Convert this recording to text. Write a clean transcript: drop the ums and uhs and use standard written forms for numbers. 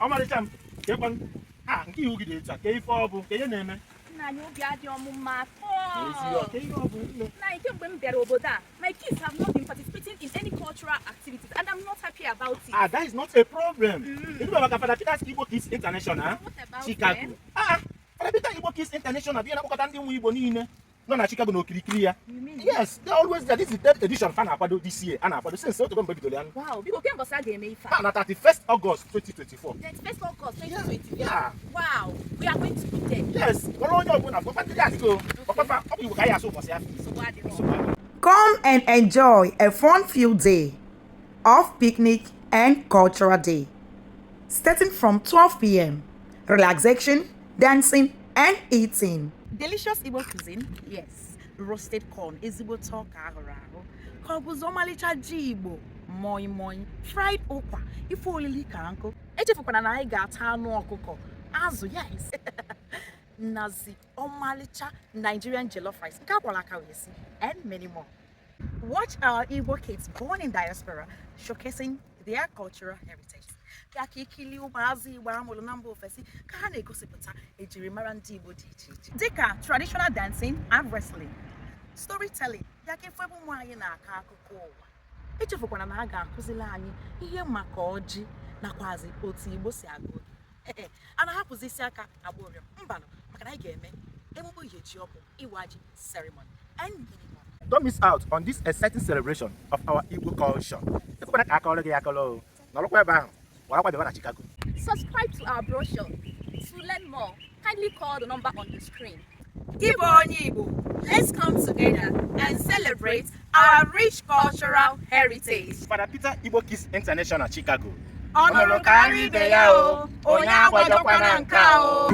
Omaricham, nke iwu gị dị etu a ka ife ọ bụ ka ihe na-eme. Nna anyị obi adị ọmụma N'ezie, kemgbe m bịara obodo a, my kids have not been participating in any cultural activities and I'm not happy about it. that is not a problem. You know about Father Peter's Igbo Kids International, What about Chicago. them? Father Peter Igbo Kids International, be na-akpọkọta ndị nwe Igbo niile nọ na Chicago na okirikiri ya. You mean? Yes, they always there. This is the 3rd edition fan akwado this year. And akwado since otu mgbe bidoro ya. Wow, biko kemgbe ọsa ga-eme ife a. Na 31st August 2024. That's first August 2020. Yeah. Wow, we are going to be there. Yes, onye ọbụla papa ndị ya go. Papa, ọ bụ Igbo ka ya asụ ụbọchị afọ. So what do you Come and enjoy a fun-filled day of picnic and cultural day. Starting from 12 p.m. Relaxation, dancing, and eating. Delicious Igbo cuisine, yes. Roasted corn, ezigbo tọka ahụrụ ahụ. Ka ọ bụzi ọmalịcha ji Igbo, moi moi, fried okwa, ife olili ka nkụ. Echefukwana na anyị ga-ata anụ ọkụkọ, azụ, yes. Nazi, ọmalịcha Nigerian jollof rice, nke akwara aka wee si, and many more. Watch our Igbo kids born in diaspora showcasing their cultural heritage. Ka ikili ụmụazị Igbo amụrụ na mba ofesi ka ha na-egosipụta ejirimara ndị Igbo dị iche iche. Dịka traditional dancing and wrestling, storytelling, ya ka ife bụ ụmụ anyị na-akọ akụkọ ụwa. Echefukwana na ha ga-akụzili anyị ihe maka ọjị nakwazi otu Igbo si agụ. A na-ahapụzi isi aka agbụrịọ mbanụ maka na anyị ga-eme emume ihe ji ọkụ ịwa ji ceremony and many more. Don't miss out on this exciting celebration of our Igbo culture. Ekwekwana ka akọrọ gị akọrọ. Nọrọkwa ebe ahụ. Warakwa debe na Chicago. Subscribe to our brochure. To learn more, kindly call the number on the screen. Igbo onye Igbo, let's come together and celebrate our rich cultural heritage. Father Peter Igbo Kids International, Chicago. Ọnụrụ karịa ibe ya o, onye agbadokwana nke a o.